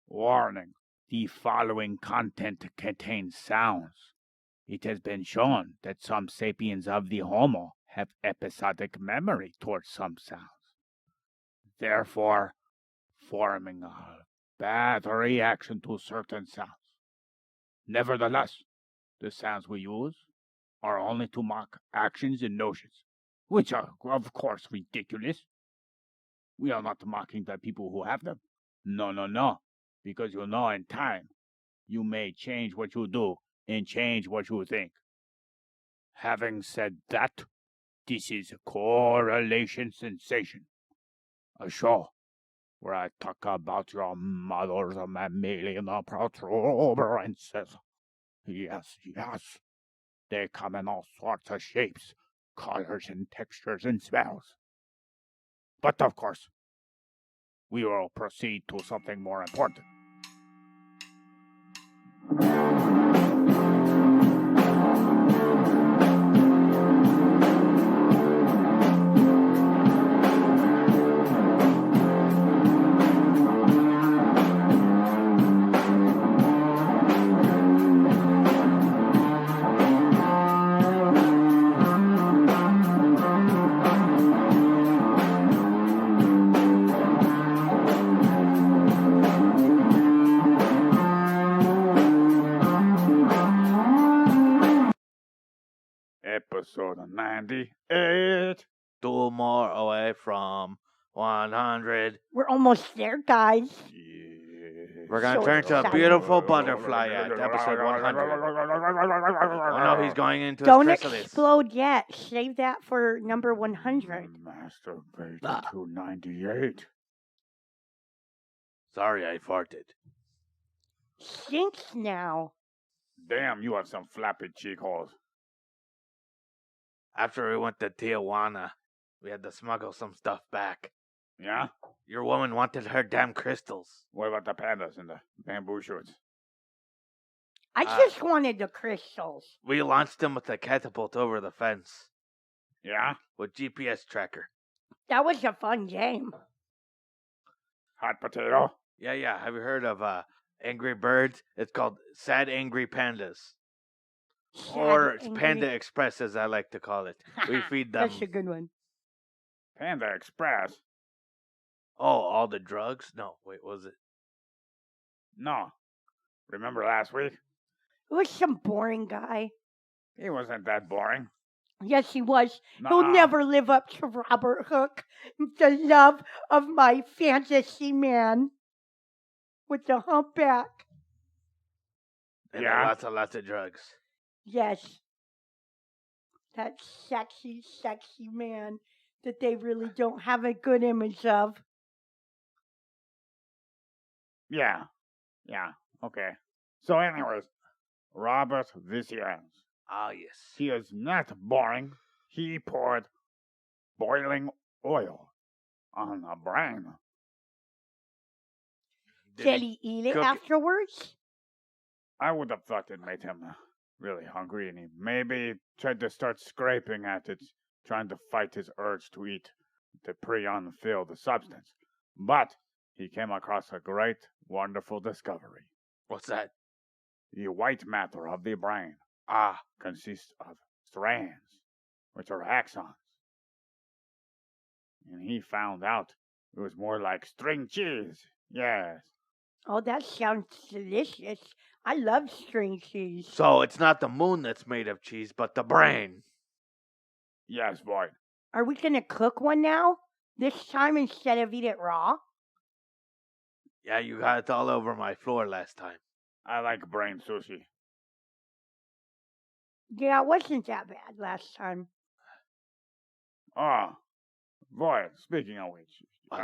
Warning. The following content contains sounds. It has been shown that some sapiens of the Homo have episodic memory towards some sounds, therefore forming a bad reaction to certain sounds. Nevertheless, the sounds we use are only to mock actions and notions, which are, of course, ridiculous. We are not mocking the people who have them. No, because you know in time, you may change what you do and change what you think. Having said that, this is Correlation Sensation, a show where I talk about your mother's mammalian protuberances. Yes. They come in all sorts of shapes, colors, and textures and smells. But of course, we will proceed to something more important. Episode 98. 2 more away from 100. We're almost there, guys. Yeah. We're going to So turn to a excited. beautiful butterfly at episode 100. Oh no, he's going into his Don't chrysalis. explode yet. Save that for number 100. Masturbate Ah. to 98. Sorry, I farted. Stinks now. Damn, you have some flappy cheek holes. After we went to Tijuana, we had to smuggle some stuff back. Yeah? Your woman wanted her damn crystals. What about the pandas and the bamboo shoots? I just wanted the crystals. We launched them with a catapult over the fence Yeah? with GPS tracker. That was a fun game. Hot potato? Yeah. Have you heard of Angry Birds? It's called Sad Angry Pandas. Or it's Panda Express, as I like to call it. We feed them. That's a good one. Panda Express? Oh, all the drugs? No, wait, was it? No. Remember last week? It was some boring guy. He wasn't that boring. Yes, he was. Nuh-uh. He'll never live up to Robert Hooke, the love of my fantasy man with the humpback. And Yeah. lots of drugs. Yes. That sexy man that they really don't have a good image of. Yeah, okay. So anyways, Robert Vieussens. Ah, yes. He is not boring. He poured boiling on a brain. Did he eat it cook it? afterwards? I would have thought it made him really hungry, and he maybe tried to start scraping at it, trying to fight his urge to eat the prion-filled substance. But he came across a great, wonderful discovery. What's that? The white matter of the brain consists of strands, which are axons. And he found out it was more like string cheese. Yes. Oh, that sounds delicious. I love string cheese. So it's not the moon that's made of cheese, but the brain. Yes, boy. Are we going to cook one now? This time instead of eat it raw? Yeah, you got it all over my floor last time. I like brain sushi. Yeah, it wasn't that bad last time. Oh, boy, speaking of which, What?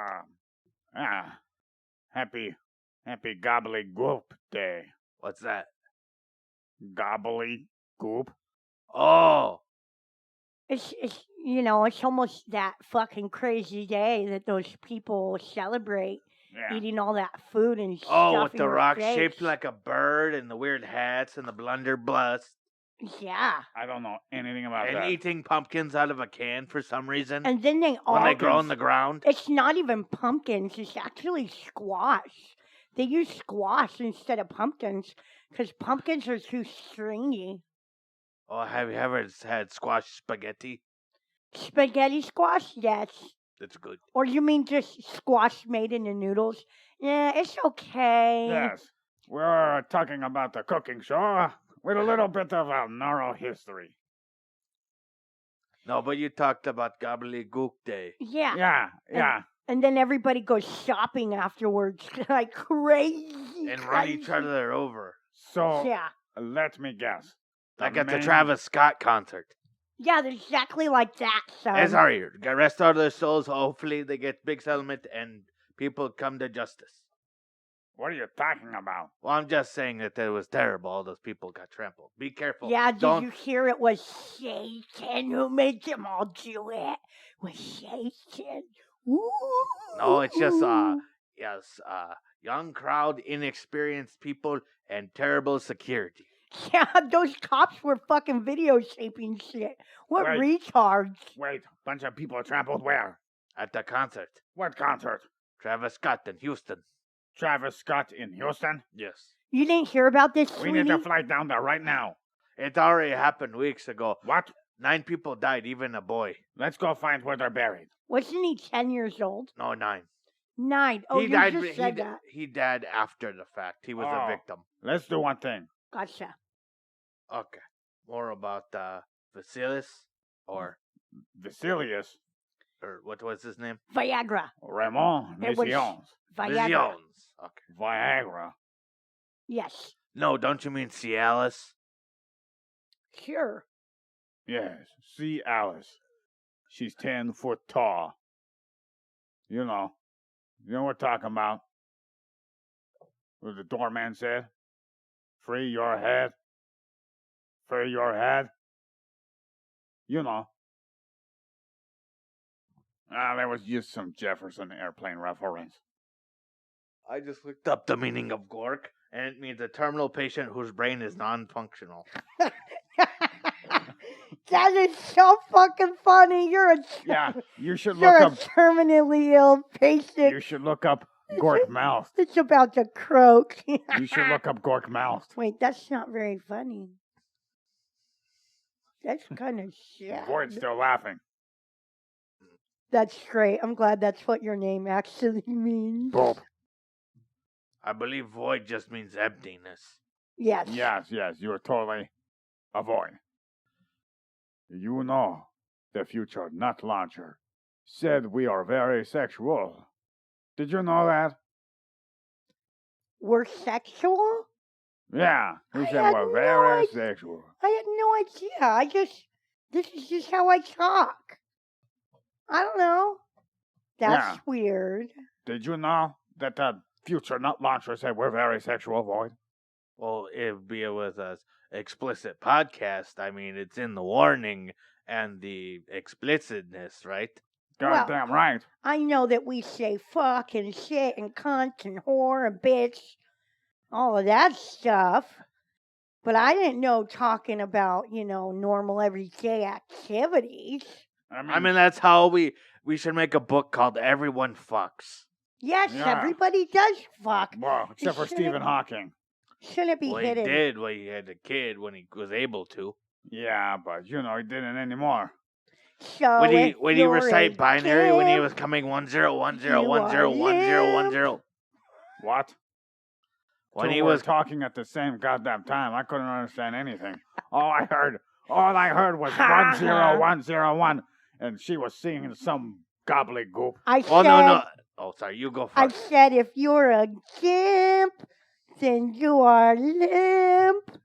happy gobbledygook day. What's that? Gobbledygook? Oh, It's almost that fucking crazy day that those people celebrate Yeah. eating all that food and stuff. oh, with in the your rock face. shaped like a bird and the weird hats and the blunderbuss. Yeah. I don't know anything about And that. eating pumpkins out of a can for some reason. And then they all when they grow on the ground. It's not even pumpkins, it's actually squash. They use squash instead of pumpkins because pumpkins are too stringy. Oh, have you ever had squash spaghetti? Spaghetti squash, yes. It's good. Or you mean just squash made into noodles? Yeah, it's okay. Yes, we're talking about the cooking show with a little bit of a neural history. No, but you talked about gobbledygook day. Yeah. Yeah. And then everybody goes shopping afterwards like crazy. And run each crazy. other over. So, Yeah. let me guess. Like at the main- Travis Scott concert. Yeah, they're exactly like that, son. And sorry, rest out their souls. Hopefully they get big settlement and people come to justice. What are you talking about? Well, I'm just saying that it was terrible. All those people got trampled. Be careful. Yeah, did Don't. you hear it was Satan who made them all do it? Was Satan. Ooh. No, it's just young crowd, inexperienced people, and terrible security. Yeah, those cops were fucking videotaping shit. What Wait. retards. Wait, bunch of people trampled where? At the concert, What concert? Travis Scott in Houston. Travis Scott in Houston? Yes. You didn't hear about this, We sweetie? need to fly down there right now. It already happened weeks ago. What? 9 people died, even a boy. Let's go find where they're buried. Wasn't he 10 years old? No, 9. 9. Oh, he you died. just said that. He died after the fact. He was a Oh. victim. Let's do one thing. Gotcha. Okay. More about Vieussens or Vasilius, what was his name? Viagra. Raymond It was- Vieussens, Viagra. Vieussens. Okay. Viagra. Yes. No, don't you mean Cialis? Sure. Yes, see Alice. She's 10 foot tall. You know what we're talking about. What the doorman said? Free your head. Free your head. You know. There was just some Jefferson airplane reference. I just looked up the meaning of gork, and it means a terminal patient whose brain is non-functional. That is so fucking funny. You're a Yeah, you should you're look a up. terminally ill patient. You should look up Gork Mouth. It's about to croak. You should look up Gork Mouth. Wait, that's not very funny. That's kind of shit. Void's still laughing. That's great. I'm glad that's what your name actually means. Boop. I believe void just means emptiness. Yes. Yes, you're totally a void. You know, the future nut launcher said we are very sexual. Did you know that? We're sexual? Yeah, he I said had we're no very idea. sexual. I had no idea. This is just how I talk. I don't know. That's Yeah. weird. Did you know that the future nut launcher said we're very sexual, void? Well, it was a explicit podcast. I mean, it's in the warning and the explicitness, right? Goddamn right. I know that we say fuck and shit and cunt and whore and bitch, all of that stuff. But I didn't know talking about, normal everyday activities. I mean, that's how we should make a book called Everyone Fucks. Yes, Yeah. everybody does fuck. Well, except for Shouldn't Stephen it- Hawking. Shouldn't be Well, he hidden. did when he had a kid when he was able to. Yeah, but he didn't anymore. So When he if recite you're a binary when he kid, was coming 1010101010. What? When Two he were was talking at the same goddamn time, I couldn't understand anything. All I heard was 10101, and she was singing some gobbledygook. I Oh said, no. Oh, sorry, you go I first. said if you're a gimp, then you are limp.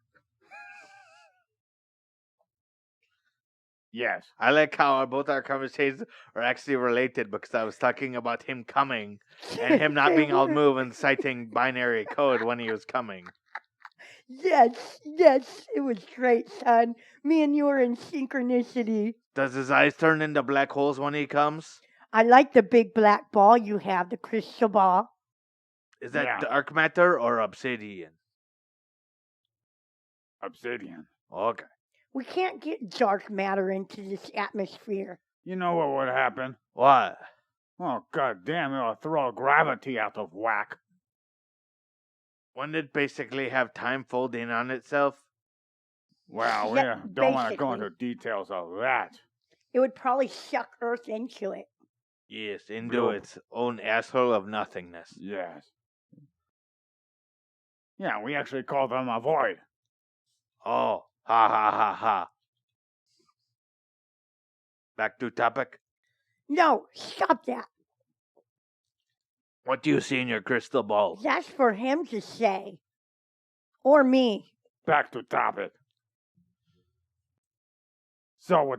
Yes. I like how both our conversations are actually related because I was talking about him coming and him not being able to move and citing binary code when he was coming. Yes, it was great, son. Me and you were in synchronicity. Does his eyes turn into black holes when he comes? I like the big black ball you have, the crystal ball. Is that Yeah. dark matter or obsidian? Obsidian. Okay. We can't get dark matter into this atmosphere. You know what would happen? What? Oh, goddamn, it'll throw gravity out of whack. Wouldn't it basically have time folding on itself? Well, we Yeah, don't want to go basically. into details of that. It would probably suck Earth into it. Yes, into Bloop. its own asshole of nothingness. Yes. Yeah, we actually call them a void. Oh, ha ha ha ha. Back to topic. No, stop that. What do you see in your crystal ball? That's for him to say. Or me. Back to topic. So, we're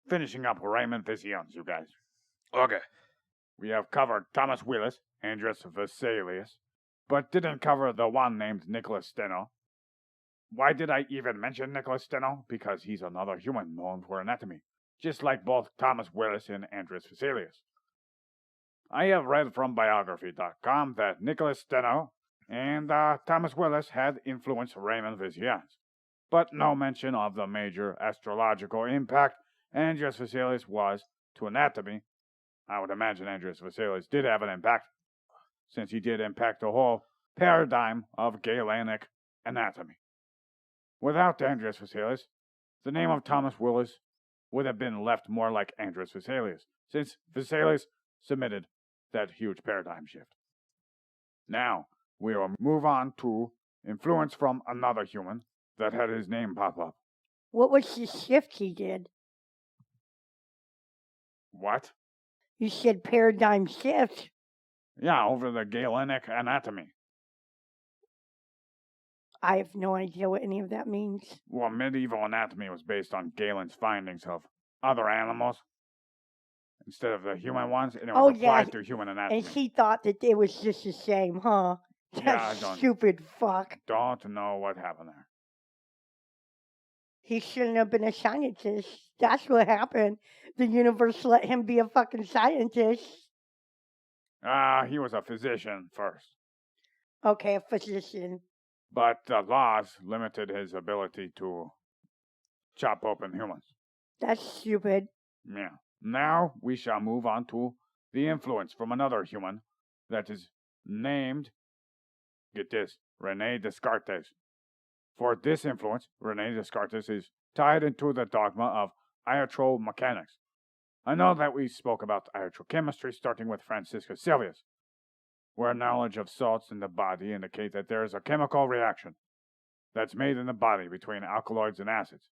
finishing up Raymond Vieussens, you guys. Okay. We have covered Thomas Willis, Andreas Vesalius, but didn't cover the one named Nicholas Steno. Why did I even mention Nicholas Steno? Because he's another human known for anatomy, just like both Thomas Willis and Andreas Vesalius. I have read from biography.com that Nicholas Steno and Thomas Willis had influenced Raymond Vieussens, but no mention of the major astrological impact Andreas Vesalius was to anatomy. I would imagine Andreas Vesalius did have an impact, since he did impact the whole paradigm of Galenic anatomy. Without Andreas Vesalius, the name of Thomas Willis would have been left more like Andreas Vesalius, since Vesalius submitted that huge paradigm shift. Now, we will move on to influence from another human that had his name pop up. What was the shift he did? What? You said paradigm shift. Yeah, over the Galenic anatomy. I have no idea what any of that means. Well, medieval anatomy was based on Galen's findings of other animals instead of the human ones, and it was applied to human anatomy. And he thought that it was just the same, huh? That stupid fuck. Don't know what happened there. He shouldn't have been a scientist. That's what happened. The universe let him be a fucking scientist. He was a physician first. Okay, a physician. But the laws limited his ability to chop open humans. That's stupid. Yeah. Now we shall move on to the influence from another human that is named, get this, Renee Descartes. For this influence, Renee Descartes is tied into the dogma of iatromechanics. I know that we spoke about iatrochemistry starting with Franciscus Sylvius, where knowledge of salts in the body indicate that there is a chemical reaction that's made in the body between alkaloids and acids,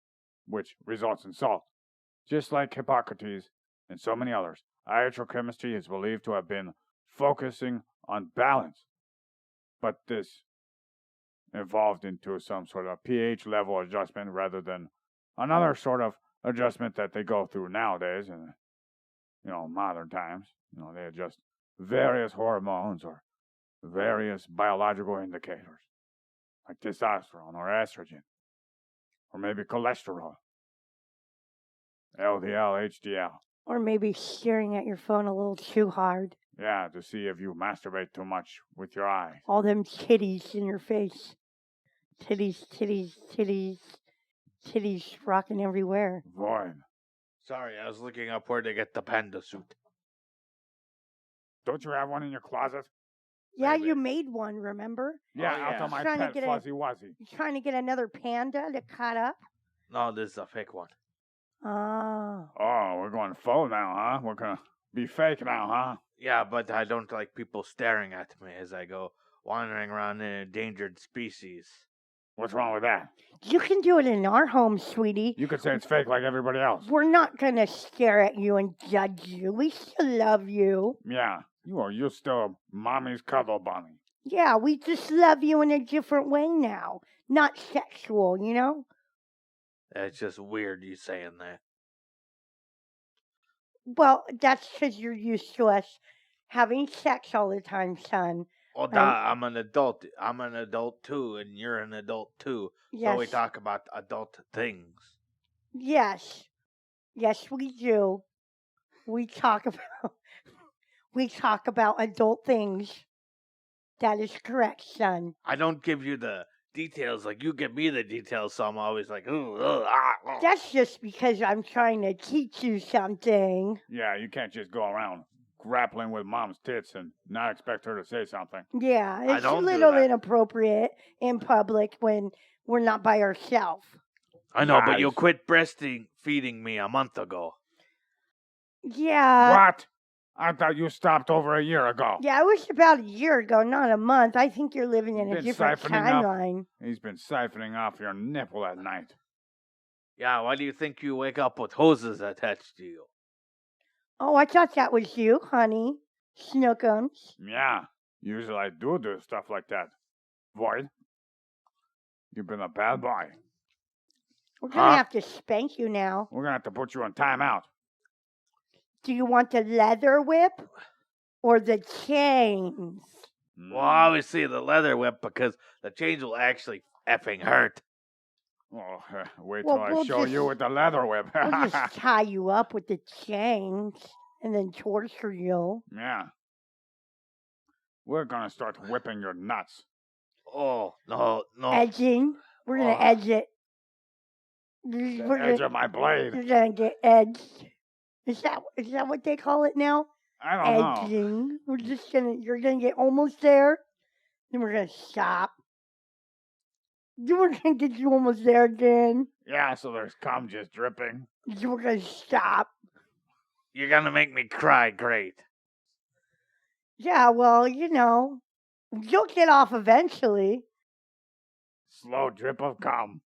which results in salt. Just like Hippocrates and so many others, iatrochemistry is believed to have been focusing on balance, but this evolved into some sort of pH level adjustment rather than another sort of adjustment that they go through nowadays in, modern times. They adjust various hormones or various biological indicators, like testosterone or estrogen, or maybe cholesterol, LDL, HDL. Or maybe staring at your phone a little too hard. Yeah, to see if you masturbate too much with your eyes. All them titties in your face. Titties, titties, titties, titties rocking everywhere. Void. Sorry, I was looking up where to get the panda suit. Don't you have one in your closet? Yeah, Maybe. You made one, remember? Yeah, Oh, out yeah. of my Trying to pet get Fuzzy Wuzzy. You trying to get another panda to cut up? No, this is a fake one. Oh. Oh, we're going faux now, huh? We're gonna be fake now, huh? Yeah, but I don't like people staring at me as I go wandering around an endangered species. What's wrong with that? You can do it in our home, sweetie. You could say it's fake like everybody else. We're not going to stare at you and judge you. We still love you. Yeah, you're still mommy's cuddle bunny. Yeah, we just love you in a different way now. Not sexual, you know? It's just weird you saying that. Well, that's because you're used to us having sex all the time, son. Well, I'm an adult. I'm an adult too, and you're an adult too. Yes. So we talk about adult things. Yes. Yes, we do. We talk about adult things. That is correct, son. I don't give you the details like you give me the details, so I'm always like, ooh, That's just because I'm trying to teach you something. Yeah, you can't just go around grappling with mom's tits and not expect her to say something. Yeah, I it's a don't do little that. inappropriate in public when we're not by ourselves. I know, but you Nice. quit breastfeeding me a month ago. Yeah. What? I thought you stopped over a year ago. Yeah, it was about a year ago, not a month. I think you're living in a Been different siphoning off- timeline. He's been siphoning off your nipple at night. Yeah, why do you think you wake up with hoses attached to you? Oh, I thought that was you, honey. Snookums. Yeah, usually I do stuff like that. Void, you've been a bad boy. We're going to Huh? have to spank you now. We're gonna have to put you on timeout. Do you want the leather whip or the chains? Well, obviously the leather whip, because the chains will actually effing hurt. Oh, wait Well, till I we'll show just- you with the leather whip. We'll just tie you up with the chains and then torture you. Yeah. We're gonna start whipping your nuts. Oh, no. Edging. We're going to Oh. edge it. The We're edge gonna, of my blade. you're going to get edged. Is that what they call it now? I don't know. Edging. You're gonna get almost there. Then we're gonna stop. Then we're gonna get you almost there again. Yeah, so there's cum just dripping. Then we're gonna stop. You're gonna make me cry, great. Yeah, well, you'll get off eventually. Slow drip of cum.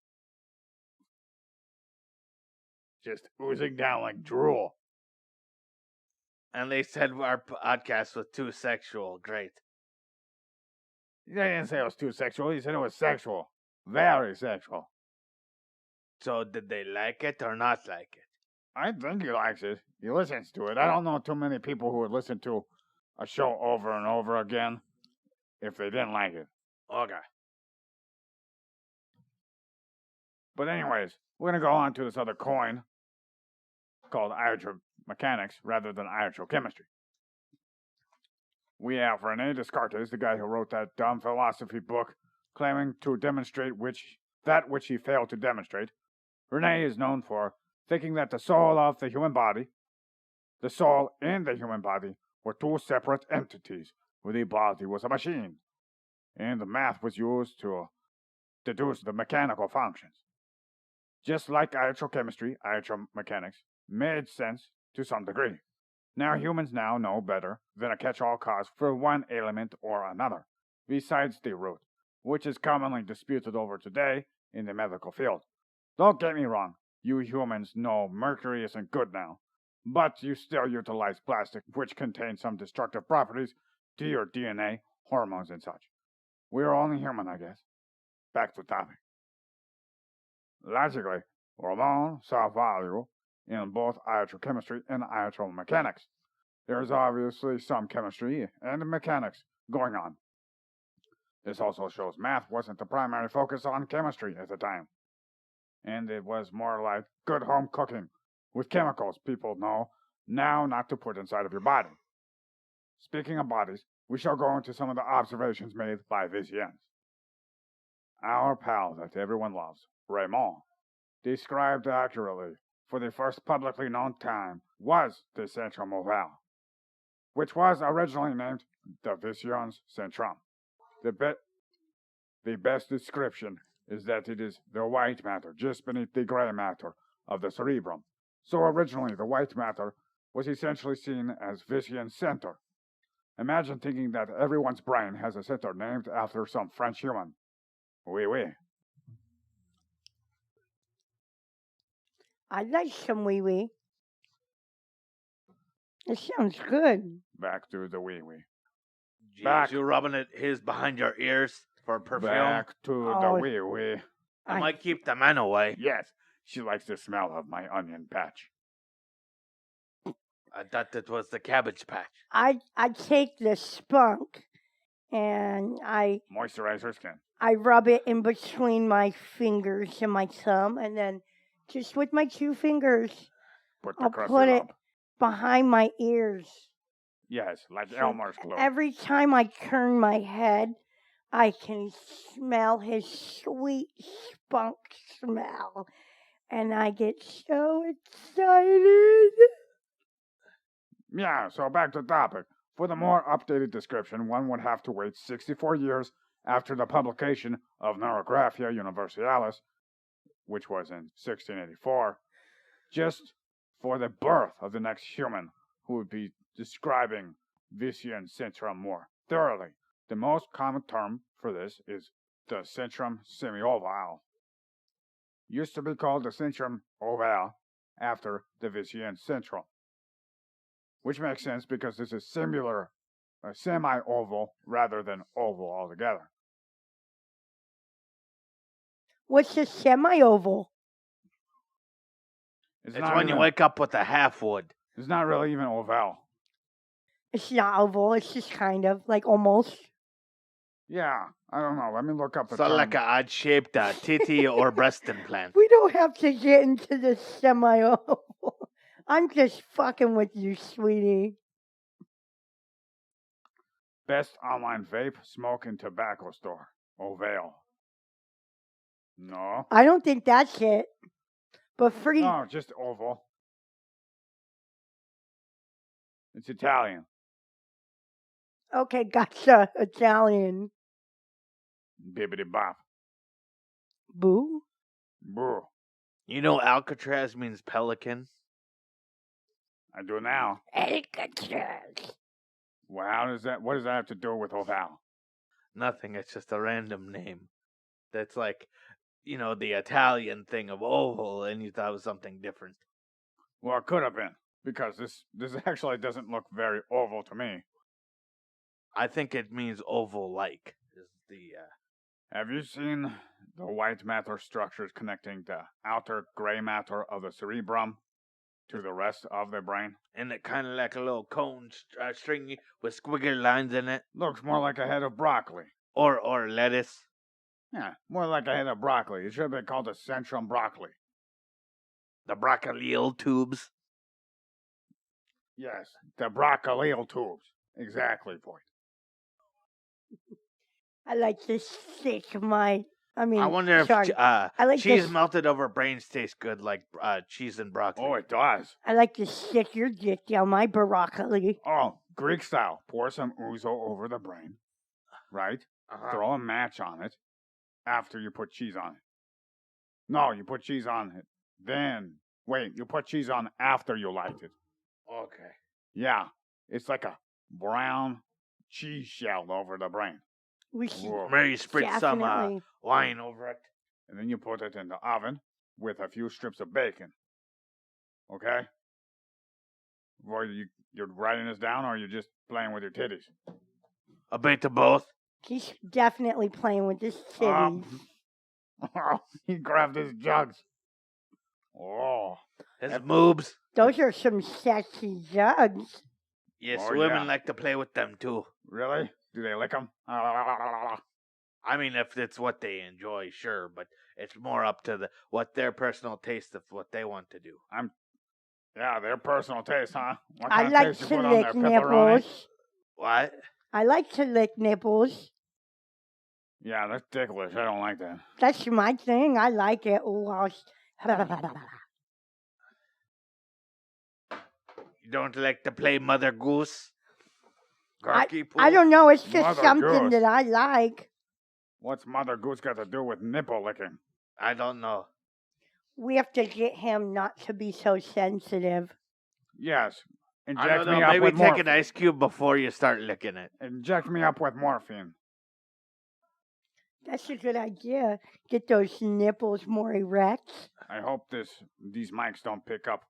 Just oozing down like drool. And they said our podcast was too sexual, great. They didn't say it was too sexual. He said it was sexual. Very sexual. So did they like it or not like it? I think he likes it. He listens to it. I don't know too many people who would listen to a show over and over again if they didn't like it. Okay. But anyways, we're going to go on to this other coin called iatromechanics rather than iatrochemistry. We have Renee Descartes, the guy who wrote that dumb philosophy book claiming to demonstrate that which he failed to demonstrate. Renee is known for thinking that the soul of the human body, the soul and the human body were two separate entities, where the body was a machine, and the math was used to deduce the mechanical functions. Just like iatrochemistry, iatromechanics made sense to some degree. Now humans now know better than a catch-all cause for one ailment or another, besides the root, which is commonly disputed over today in the medical field. Don't get me wrong, you humans know mercury isn't good now, but you still utilize plastic, which contains some destructive properties to your DNA, hormones, and such. We're only human, I guess. Back to topic. Logically, Ramon saw value in both iatrochemistry and iatromechanics. There's obviously some chemistry and mechanics going on. This also shows math wasn't the primary focus on chemistry at the time, and it was more like good home cooking with chemicals people know now not to put inside of your body. Speaking of bodies, we shall go into some of the observations made by Vieussens. Our pal that everyone loves, Raymond, described accurately for the first publicly known time was the centrum ovale, which was originally named the Vieussens centrum. The best description is that it is the white matter just beneath the gray matter of the cerebrum. So originally the white matter was essentially seen as Vieussens' center. Imagine thinking that everyone's brain has a center named after some French human. Oui, oui. I like some wee wee. It sounds good. Back to the wee wee. Jeez, Back. you rubbing his behind your ears for perfume? Back to the Oh. wee wee. I might keep the men away. Yes, she likes the smell of my onion patch. I thought it was the cabbage patch. I take the spunk and I Moisturize her skin. rub it in between my fingers and my thumb, and then just with my two fingers Put the I'll crusty put it lump. behind my ears. Yes, like So Elmer's glue. every time I turn my head, I can smell his sweet spunk smell. And I get so excited. Yeah, so back to topic. For the more updated description, one would have to wait 64 years after the publication of Neurographia Universalis, which was in 1684, just for the birth of the next human who would be describing Vieussens syndrome more thoroughly. The most common term for this is the syndrome semiovale. Used to be called the syndrome ovale after the Vieussens syndrome, which makes sense because this is semi-oval rather than oval altogether. What's a semi-oval? It's when you wake up with a half wood. It's not really even oval. It's not oval. It's just kind of like almost. Yeah, I don't know. Let me look up the So term. like an odd-shaped titty or breast implant. We don't have to get into the semi-oval. I'm just fucking with you, sweetie. Best online vape, smoke, and tobacco store. Ovale. No. I don't think that's it. But free. No, just oval. It's Italian. Okay, gotcha. Italian. Bibbidi bop. Boo. Boo. You know Alcatraz means pelican? I do now. Alcatraz. Well, what does that have to do with oval? Nothing, it's just a random name. That's like, the Italian thing of oval, and you thought it was something different. Well, it could have been, because this actually doesn't look very oval to me. I think it means oval-like. Have you seen the white matter structures connecting the outer gray matter of the cerebrum to the rest of the brain? And it kind of like a little cone stringy with squiggly lines in it. Looks more like a head of broccoli. Or lettuce. Yeah, more like a head of broccoli. It should have been called the centrum broccoli. The broccolial tubes. Yes, the broccolial tubes. Exactly, boy. I like to stick my. I wonder if I like cheese this, melted over brains tastes good like cheese and broccoli. Oh, it does. I like to stick your dick down my broccoli. Oh, Greek style. Pour some ouzo over the brain, right? Uh-huh. Throw a match on it after you put cheese on it. No, you put cheese on it. Then, wait, you put cheese on after you light it. Okay. Yeah, it's like a brown cheese shell over the brain. We should Whoa. Maybe spritz some definitely. wine over it. And then you put it in the oven with a few strips of bacon. Okay? Boy, you're writing this down, or you're just playing with your titties? A bit of both. He's definitely playing with his titties. He grabbed his jugs. Oh. His moobs. Those are some sexy jugs. Yes, Oh, women yeah. like to play with them too. Really? Do they lick them? I mean, if it's what they enjoy, sure, but it's more up to what their personal taste of what they want to do. Yeah, their personal taste, huh? What I kind of like taste you to put on lick there? Pepperoni? nipples. What? I like to lick nipples. Yeah, that's ticklish. I don't like that. That's my thing. I like it. Ooh, You don't like to play Mother Goose? Garky pool? I don't know. It's just Mother something goose. that I like. What's Mother Goose got to do with nipple licking? I don't know. We have to get him not to be so sensitive. Yes. I Inject don't me know. up Maybe with take morphine. an ice cube before you start licking it. Inject me up with morphine. That's a good idea. Get those nipples more erect. I hope these mics don't pick up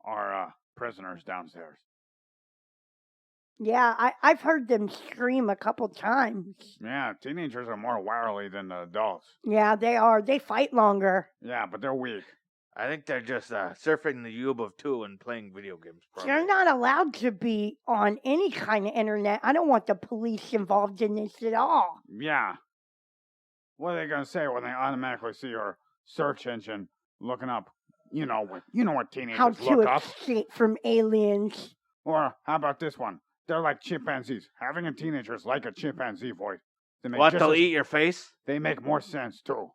our prisoners downstairs. Yeah, I've heard them scream a couple times. Yeah, teenagers are more wirely than the adults. Yeah, they are. They fight longer. Yeah, but they're weak. I think they're just surfing the Yube of 2 and playing video games. Probably. They're not allowed to be on any kind of internet. I don't want the police involved in this at all. Yeah. What are they gonna say when they automatically see your search engine looking up? You know what teenagers How to look up. escape from aliens. Or how about this one? They're like chimpanzees. Having a teenager is like a chimpanzee voice. What, they'll eat your face? They make more sense too.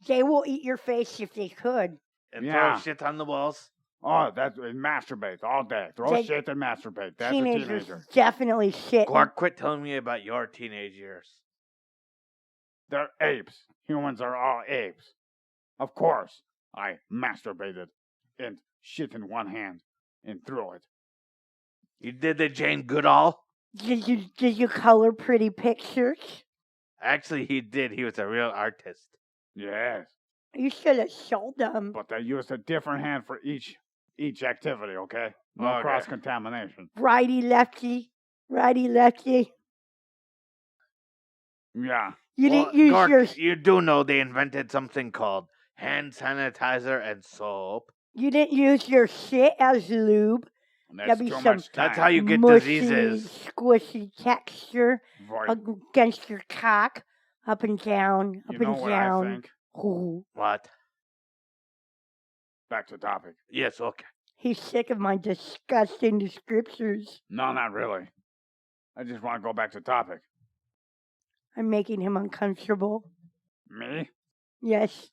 They will eat your face if they could. And Yeah. throw shit on the walls? Oh, that's masturbate all day. Throw They- shit and masturbate. That's a Teenagers teenager. definitely shit. Gork, quit telling me about your teenage years. They're apes. Humans are all apes. Of course, I masturbated and shit in one hand and threw it. You did the Jane Goodall? Did you color pretty pictures? Actually, he did. He was a real artist. Yes, You should have sold them. but I used a different hand for each activity, okay? No Okay. cross-contamination. Righty, lefty. Righty, lefty. Yeah. You Well, didn't use Gork, your you do know they invented something called hand sanitizer and soap. shit as lube. That's be too some- much time. That's how you get Mushy, diseases. squishy texture Void. against your cock. Up and down, up You know and what down. I think? Ooh. What? Back to topic. Yes, okay. He's sick of my disgusting descriptors. No, not really. I just want to go back to topic. I'm making him uncomfortable. Me? Yes.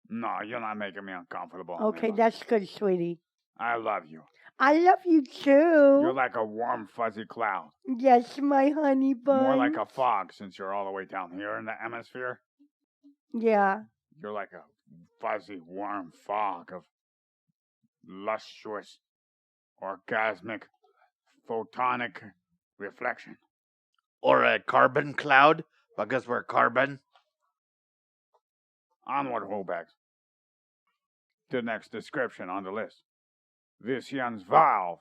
No, you're not making me uncomfortable. Okay, Mila. that's good, sweetie. I love you. I love you You're too. like a warm, fuzzy cloud. Yes, my honey bun. More like a fog since you're all the way down here in the hemisphere. Yeah. You're like a fuzzy, warm fog of lustrous, orgasmic, photonic reflection. Or a carbon cloud, because we're carbon. Onward, Hobags. The next description on the list. Vieussens valve.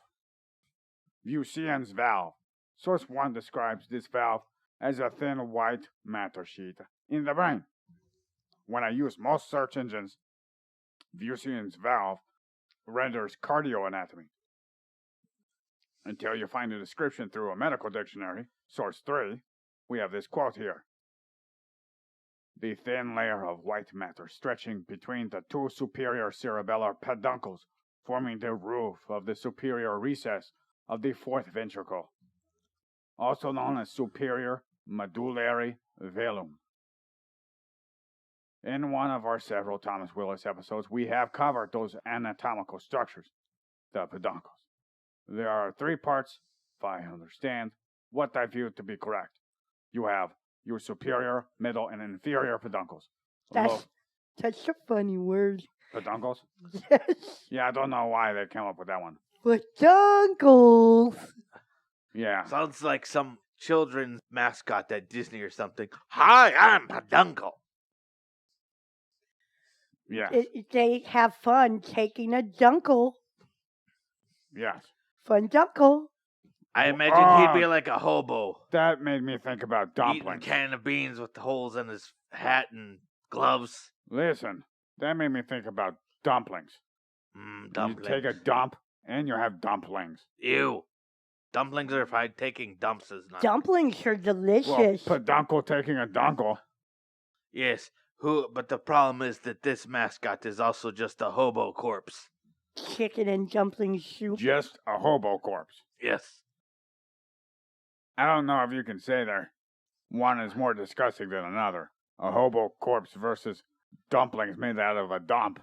Vieussens valve. Source 1 describes this valve as a thin white matter sheet in the brain. When I use most search engines, Vieussens valve renders cardioanatomy. Until you find a description through a medical dictionary, source 3, we have this quote here. The thin layer of white matter stretching between the two superior cerebellar peduncles, forming the roof of the superior recess of the fourth ventricle, also known as superior medullary velum. In one of our several Thomas Willis episodes, we have covered those anatomical structures, the peduncles. There are 3 parts, if I understand what I view to be correct. You have your superior, middle, and inferior peduncles. That's a funny word. Peduncles? Yes. Yeah, I don't know why they came up with that one. Peduncles. Yeah. Sounds like some children's mascot at Disney or something. Hi, I'm Peduncle. Yeah. They have fun taking a dunkle. Yes. Fun dunkle. I imagine he'd be like a hobo. That made me think about Eating dumplings. a can of beans with holes in his hat and gloves. Listen, that made me think about dumplings. Dumplings. You take a dump and you have dumplings. Ew. Dumplings are fine. Taking dumps is not. Dumplings are Well, delicious. peduncle taking a dunkle. Yes. But the problem is that this mascot is also just a hobo corpse. Chicken and dumpling soup. Just a hobo corpse. Yes. I don't know if you can say there. One is more disgusting than another. A hobo corpse versus dumplings made out of a dump.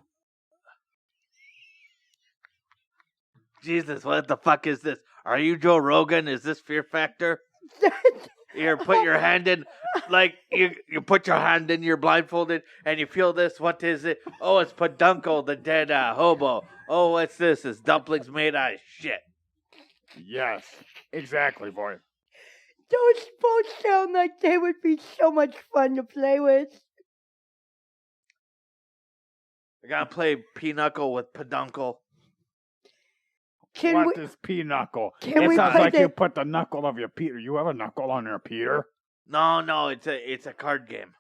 Jesus, what the fuck is this? Are you Joe Rogan? Is this Fear Factor? You put your hand in, like, you put your hand in, you're blindfolded, and you feel this. What is it? Oh, it's Peduncle, the dead hobo. Oh, what's this? It's dumplings made out of shit. Yes, exactly, boy. Those both sound like they would be so much fun to play with. I gotta play Pinochle with Peduncle. Can What we, is pinochle? can It we sounds play like the, you put the knuckle of your Peter. You have a knuckle on your Peter? No, it's a card game.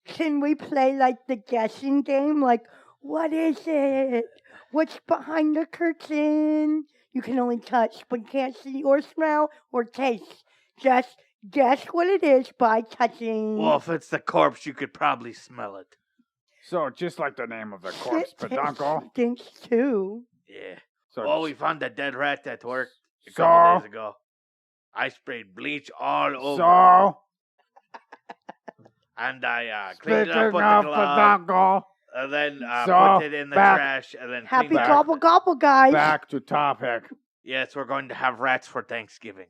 Can we play like the guessing game? Like, what is it? What's behind the curtain? You can only touch, but can't see or smell or taste. Just guess what it is by touching. Well, if it's the corpse, you could probably smell it. So, just like the name of the corpse, Shit peduncle. stinks too. Yeah. So, Oh, we found a dead rat at work a So? couple days ago. I sprayed bleach all over. so And I cleaned it up speaking with of the glove. peduncle, And then So, put it in the back- trash and then Happy clean it. gobble gobble, guys. Back to topic. Yes, we're going to have rats for Thanksgiving.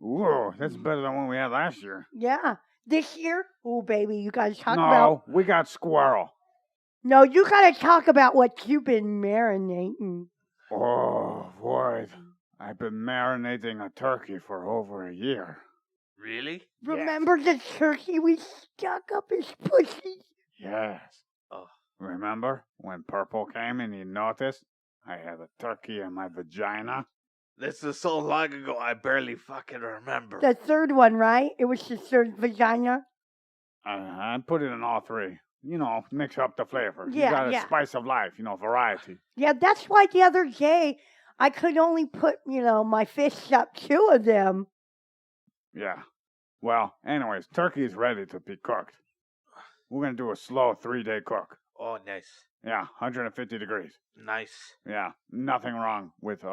Ooh, that's better than one we had last year. Yeah. This year, oh baby, you guys talk about. No, we got squirrel. No, you gotta talk about what you've been marinating. Oh, boy. I've been marinating a turkey for over a year. Really? Remember the turkey we stuck up his pussy? Yes. Oh. Remember when Purple came and he noticed I had a turkey in my vagina? This is so long ago, I barely fucking remember. The third one, right? It was the third vagina. I put it in all three. You know, mix up the flavor. Yeah, You got a yeah. spice of life, variety. Yeah, that's why the other day I could only put, my fists up 2 of them. Yeah. Well, anyways, turkey is ready to be cooked. We're going to do a slow 3-day cook. Oh, nice. Yeah, 150 degrees. Nice. Yeah, nothing wrong with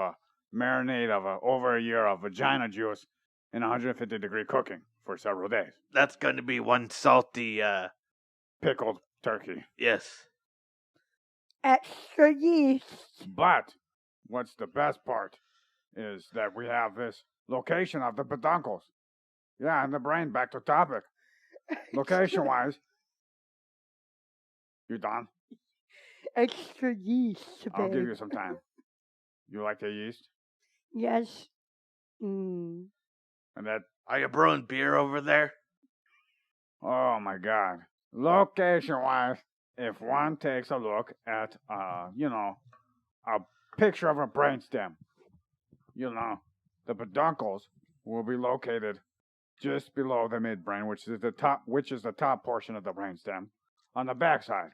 marinade of over a year of vagina juice in 150 degree cooking for several days. That's going to be one salty, Pickled turkey. yes. Extra yeast. But what's the best part is that we have this location of the peduncles. Yeah, and the brain, back to topic. Location-wise. You done? Extra yeast, babe. I'll give you some time. You like the yeast? Yes. Mm. And that, Are you brewing beer over there? oh my God. Location-wise, if one takes a look at, a picture of a brainstem, the peduncles will be located just below the midbrain, which is the top portion of the brainstem, on the backside.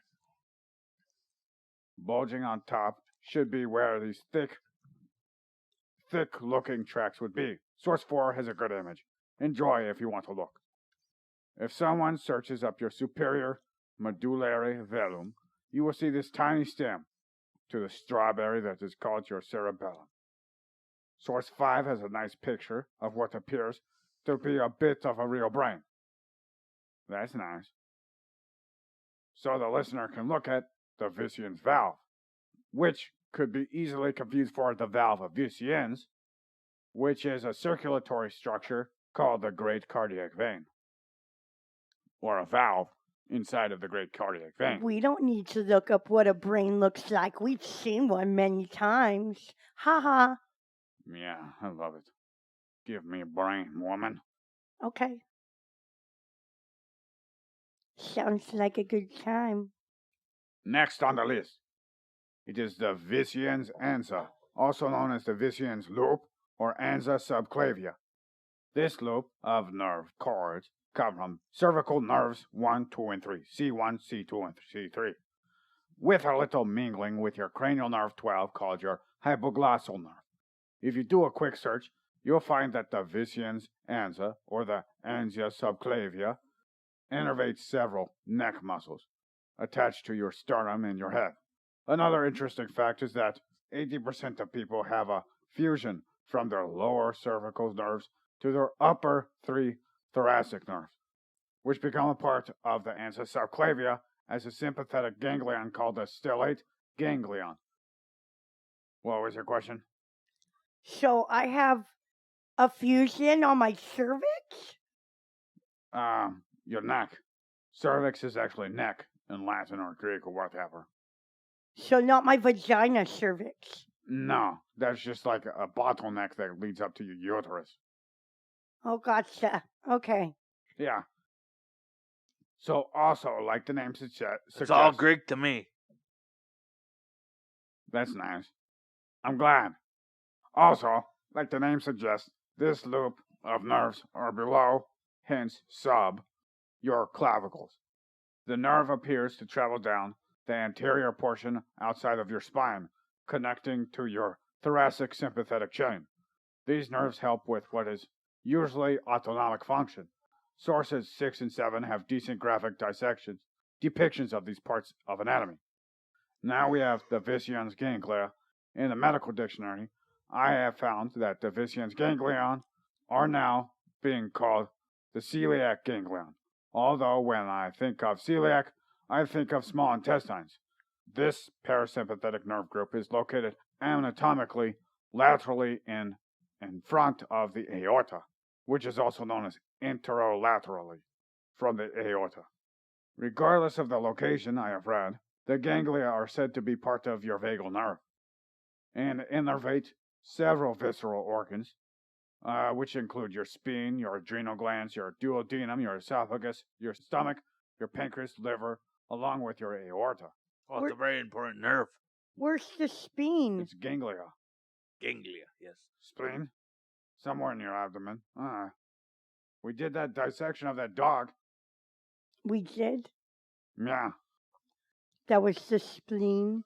Bulging on top should be where these thick-looking tracks would be. Source 4 has a good image. Enjoy if you want to look. If someone searches up your superior medullary velum, you will see this tiny stem to the strawberry that is called your cerebellum. Source 5 has a nice picture of what appears to be a bit of a real brain. That's nice. So the listener can look at the Vieussens valve, which could be easily confused for the valve of Vieussens, which is a circulatory structure called the great cardiac vein, or a valve inside of the great cardiac vein. We don't need to look up what a brain looks like. We've seen one many times. Ha ha. Yeah, I love it. Give me a brain, woman. Okay. Sounds like a good time. Next on the list, it is the Vieussens ansa, also known as the Vieussens loop or ansa subclavia. This loop of nerve cords come from cervical nerves 1, 2, and 3, C1, C2, and C3, with a little mingling with your cranial nerve 12 called your hypoglossal nerve. If you do a quick search, you'll find that the Vieussens ansa, or the ansa subclavia, innervates several neck muscles attached to your sternum and your head. Another interesting fact is that 80% of people have a fusion from their lower cervical nerves to their upper 3 thoracic nerves, which become a part of the ansa subclavia as a sympathetic ganglion called the stellate ganglion. What was your question? So I have a fusion on my cervix? Your neck. Cervix is actually neck in Latin or Greek or whatever. So not my vagina cervix. No, that's just like a bottleneck that leads up to your uterus. Oh, gotcha. Okay. Yeah. So also, like the name suggests... It's all Greek to me. That's nice. I'm glad. Also, like the name suggests, this loop of nerves are below, hence sub, your clavicles. The nerve appears to travel down the anterior portion outside of your spine, connecting to your thoracic sympathetic chain. These nerves help with what is usually autonomic function. Sources 6 and 7 have decent graphic depictions of these parts of anatomy. Now we have the Vieussens ganglia. In the medical dictionary, I have found that the Vieussens ganglion are now being called the celiac ganglion. Although when I think of celiac, I think of small intestines. This parasympathetic nerve group is located anatomically laterally in front of the aorta, which is also known as anterolaterally from the aorta. Regardless of the location, I have read, the ganglia are said to be part of your vagal nerve and innervate several visceral organs, which include your spleen, your adrenal glands, your duodenum, your esophagus, your stomach, your pancreas, liver, along with your aorta. Oh, it's a very important nerve. Where's the spleen? It's ganglia. Ganglia, yes. Spleen? Somewhere in your abdomen. We did that dissection of that dog. We did? Yeah. That was the spleen?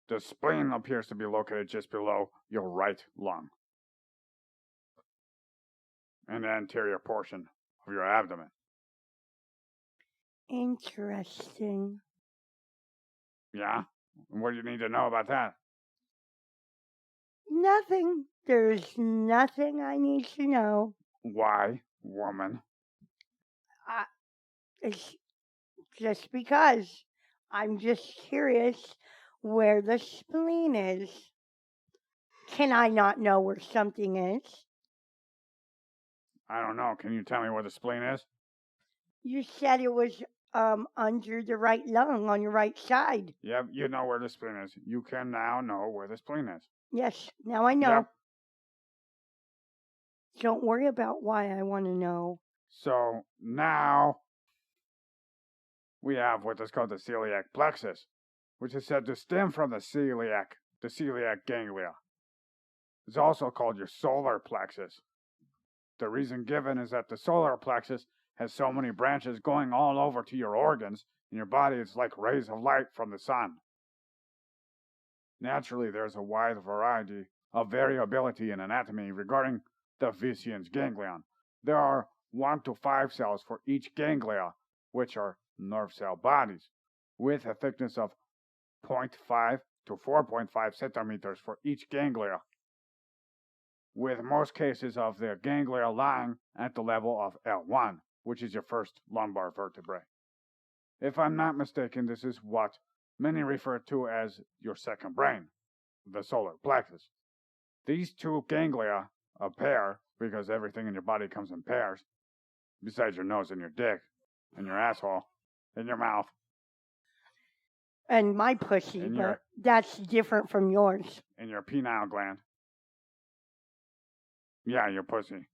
The spleen appears to be located just below your right lung and the anterior portion of your abdomen. Interesting. Yeah? And what do you need to know about that? Nothing. There's nothing I need to know. Why, woman? It's just because. I'm just curious where the spleen is. Can I not know where something is? I don't know. Can you tell me where the spleen is? You said it was under the right lung on your right side. Yep, you know where the spleen is. You can now know where the spleen is. Yes, now I know. Yep. Don't worry about why I want to know. So now we have what is called the celiac plexus, which is said to stem from the celiac ganglia. It's also called your solar plexus. The reason given is that the solar plexus has so many branches going all over to your organs in your body, it's like rays of light from the sun. Naturally, there's a wide variety of variability in anatomy regarding the Vieussens ganglion. There are 1 to 5 cells for each ganglia, which are nerve cell bodies, with a thickness of 0.5 to 4.5 centimeters for each ganglia, with most cases of the ganglia lying at the level of L1, which is your first lumbar vertebrae. If I'm not mistaken, this is what many refer to as your second brain, the solar plexus. These two ganglia, a pair, because everything in your body comes in pairs, besides your nose and your dick, and your asshole, and your mouth. And my pussy, And but that's different from yours. And your penile gland. Yeah, your pussy.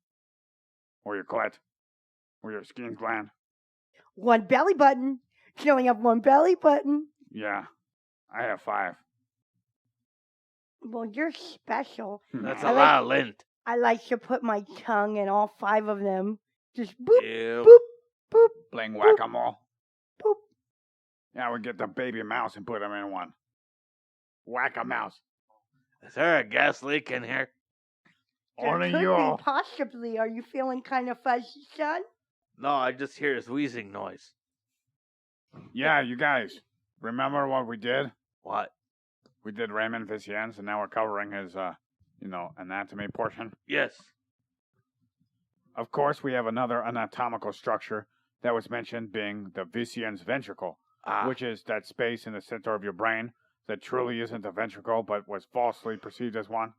Or your clit. Or your skin gland. One belly button. You only have one belly button. Yeah, I have 5. Well, you're special. That's I a lot of lint. I like to put my tongue in all 5 of them. Just boop, Ew. boop, boop, Bling whack-a-mole. boop. Yeah, we get the baby mouse and put him in one. Whack-a-mouse. Is there a gas leak in here? There Only could you. be, possibly. Are you feeling kind of fuzzy, son? No, I just hear his wheezing noise. Yeah, you guys, remember what we did? What? We did Raymond Vieussens, and now we're covering his, anatomy portion. Yes. Of course, we have another anatomical structure that was mentioned being the Vieussens ventricle, which is that space in the center of your brain that truly isn't a ventricle but was falsely perceived as one.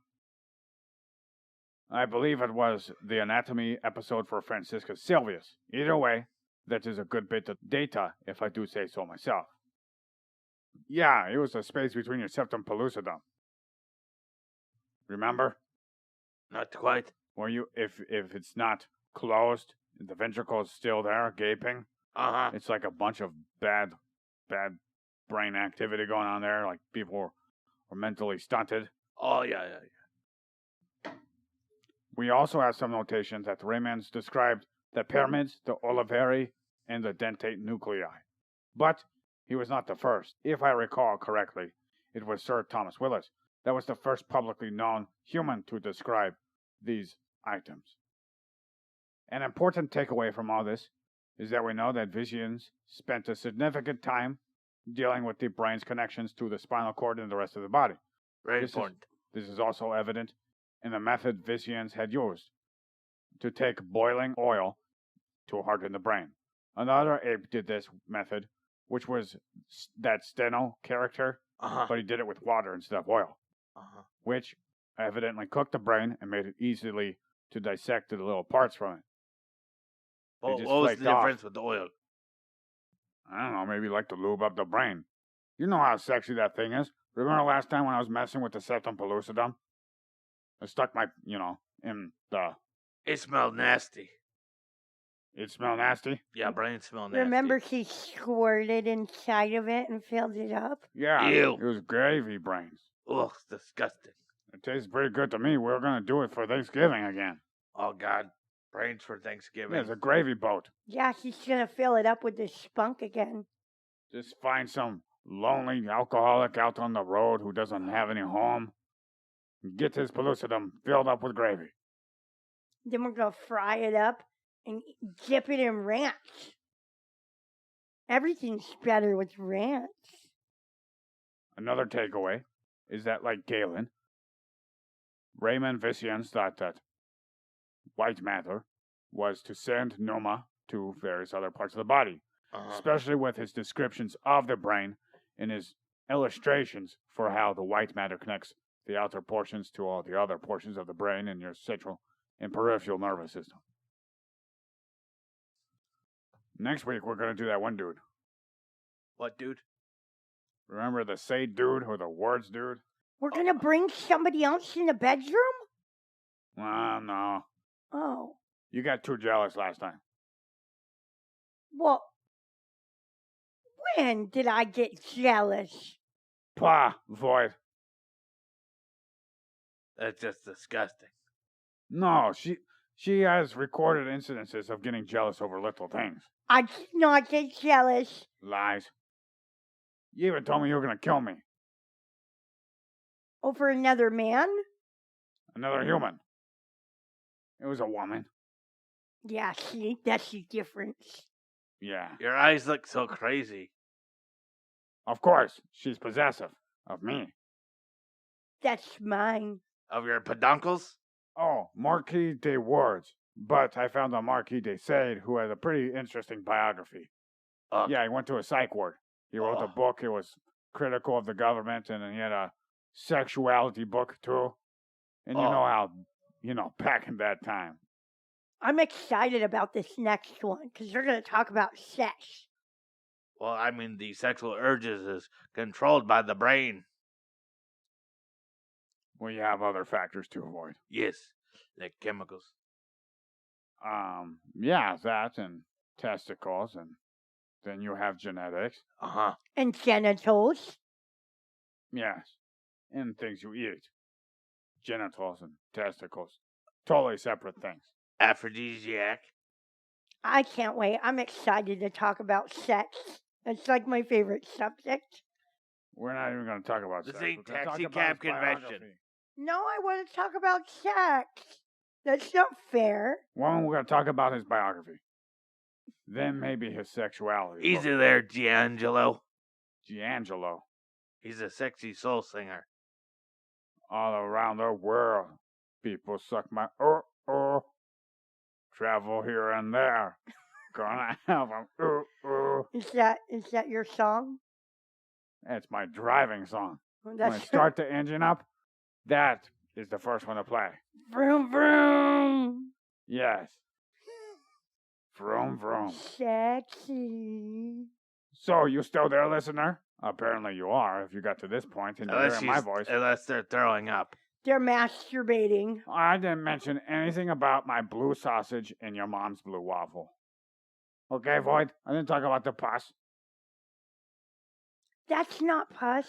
I believe it was the anatomy episode for Franciscus Sylvius. Either way, that is a good bit of data, if I do say so myself. Yeah, it was a space between your septum pellucidum. Remember? Not quite. Where if it's not closed, the ventricle is still there, gaping. Uh-huh. It's like a bunch of bad brain activity going on there, like people were mentally stunted. Oh, yeah. We also have some notations that Raymond's described the pyramids, the olivary, and the dentate nuclei. But he was not the first. If I recall correctly, it was Sir Thomas Willis that was the first publicly known human to describe these items. An important takeaway from all this is that we know that Vieussens spent a significant time dealing with the brain's connections to the spinal cord and the rest of the body. Very important. This is also evident in the method Vieussens had used to take boiling oil to harden the brain. Another ape did this method which was that steno character, but he did it with water instead of oil, which evidently cooked the brain and made it easily to dissect the little parts from it. Well, just what was flaked the off. difference with the oil? I don't know, maybe like to lube up the brain. You know how sexy that thing is. Remember last time when I was messing with the septum pellucidum? I stuck my, in the... It smelled nasty. It smelled nasty? Yeah, brain smelled nasty. Remember he squirted inside of it and filled it up? Yeah, Ew. It was gravy brains. Ugh, disgusting. It tastes pretty good to me. We're going to do it for Thanksgiving again. Oh, God. Brains for Thanksgiving. Yeah, it's a gravy boat. Yeah, he's going to fill it up with this spunk again. Just find some lonely alcoholic out on the road who doesn't have any home. Get his pellucidum filled up with gravy. Then we're going to fry it up and dip it in ranch. Everything's better with ranch. Another takeaway is that, like Galen, Raymond Vieussens thought that white matter was to send pneuma to various other parts of the body, especially with his descriptions of the brain and his illustrations for how the white matter connects the outer portions to all the other portions of the brain in your central and peripheral nervous system. Next week, we're going to do that one dude. What dude? Remember the say dude or the words dude? We're going to bring somebody else in the bedroom? No. Oh. You got too jealous last time. Well, when did I get jealous? Pah, Void. That's just disgusting. No, she has recorded incidences of getting jealous over little things. I did not get jealous. Lies. You even told me you were going to kill me. Over another man? Another human. It was a woman. Yeah, see, that's the difference. Yeah. Your eyes look so crazy. Of course, she's possessive of me. That's mine. Of your peduncles? Oh, Marquis de Words. But I found a Marquis de Sade who has a pretty interesting biography. Yeah, he went to a psych ward. He wrote a book. It was critical of the government, and then he had a sexuality book, too. And you know how, back in that time. I'm excited about this next one, because they're going to talk about sex. Well, I mean, the sexual urges is controlled by the brain. Well, you have other factors to avoid. Yes, like chemicals. Yeah, that and testicles, and then you have genetics. And genitals. Yes, and things you eat. Genitals and testicles. Totally separate things. Aphrodisiac. I can't wait. I'm excited to talk about sex. It's like my favorite subject. We're not even going to talk about This sex. ain't We're gonna taxi talk about cab his convention. biography. No, I want to talk about sex. That's not fair. Well, we're going to talk about his biography. Then maybe his sexuality. Easy there, Giangelo. Giangelo. He's a sexy soul singer. All around the world, people suck my travel here and there. Gonna have them Is that your song? That's my driving song. When I That's start the engine up, that is the first one to play. Vroom vroom. Yes. Vroom vroom. Sexy. So, you still there, listener? Apparently you are, if you got to this point and you're hearing my voice. Unless they're throwing up. They're masturbating. I didn't mention anything about my blue sausage and your mom's blue waffle. Okay, Void? I didn't talk about the pus. That's not pus.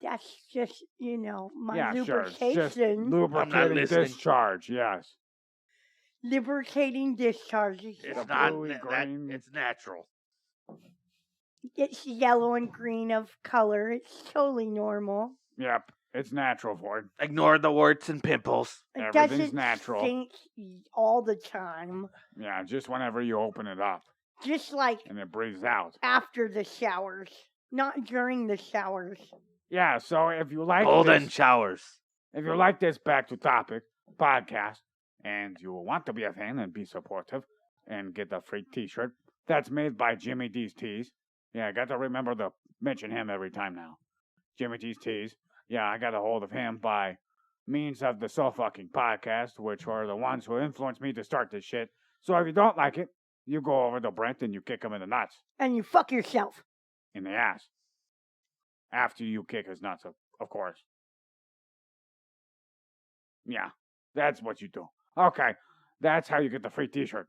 That's just, my lubrication. Sure. Just lubricating discharge, yes. Lubricating discharges. It's not green. It's natural. It's yellow and green of color. It's totally normal. Yep, it's natural, Void. Ignore the warts and pimples. It Everything's doesn't natural. stink all the time. Yeah, just whenever you open it up. Just like And it breathes out. after the showers, not during the showers. Yeah, so if you like Golden showers. If you like this Back to Topic podcast, and you want to be a fan and be supportive, and get a free t-shirt that's made by Jimmy D's Tees, Yeah, I got to remember to mention him every time now. Jimmy T's Teas. Yeah, I got a hold of him by means of the So Fucking Podcast, which were the ones who influenced me to start this shit. So if you don't like it, you go over to Brent and you kick him in the nuts. And you fuck yourself. In the ass. After you kick his nuts, of course. Yeah, that's what you do. Okay, that's how you get the free t-shirt.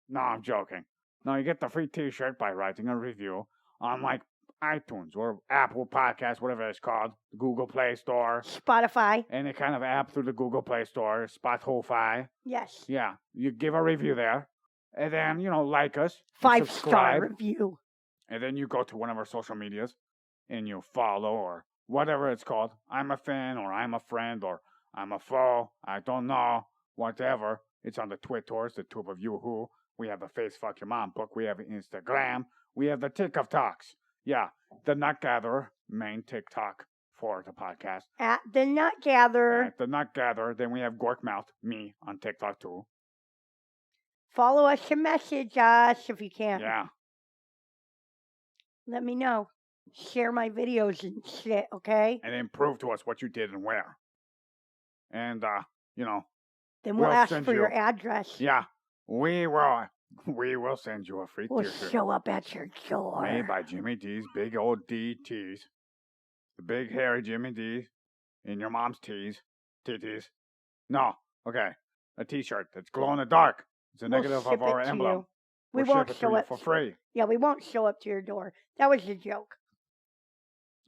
No, I'm joking. No, you get the free t-shirt by writing a review on, like, iTunes or Apple Podcasts, whatever it's called, Google Play Store, Spotify. any kind of app through the Google Play Store, Spotify. Yes. Yeah, you give a review there, and then, like us. 5-star review. And then you go to one of our social medias, and you follow, or whatever it's called. I'm a fan, or I'm a friend, or I'm a foe. I don't know. Whatever. It's on the Twitters, the tube of you who. We have the Face Fuck Your Mom book. We have Instagram. We have the Tick of Talks. Yeah, the Nut Gatherer, main TikTok for the podcast. At the Nut Gatherer. At the Nut Gatherer. Then we have Gorkmouth, me, on TikTok too. Follow us and message us if you can. Yeah. Let me know. Share my videos and shit, okay? And then prove to us what you did and where. And, then we'll ask for your address. Yeah. We will send you a free We'll t-shirt. show up at your door. Made by Jimmy D's big old D tees. The big hairy Jimmy D's in your mom's tees. TTs. No. Okay. A t-shirt that's glow in the dark. It's a negative of our emblem. You. We We'll won't ship it show to you up for free. Yeah, we won't show up to your door. That was a joke.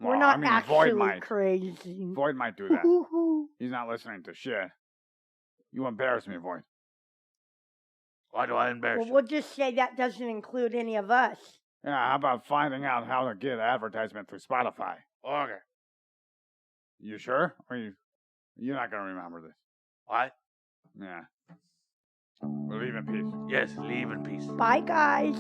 Well, We're not Void actually might. crazy. Void might do that. He's not listening to shit. You embarrass me, Void. Why do I embarrass Well, you? we'll just say that doesn't include any of us. Yeah, how about finding out how to get advertisement through Spotify? Okay. You sure? Or you're not going to remember this? Why? Yeah. We'll leave in peace. Yes, leave in peace. Bye, guys.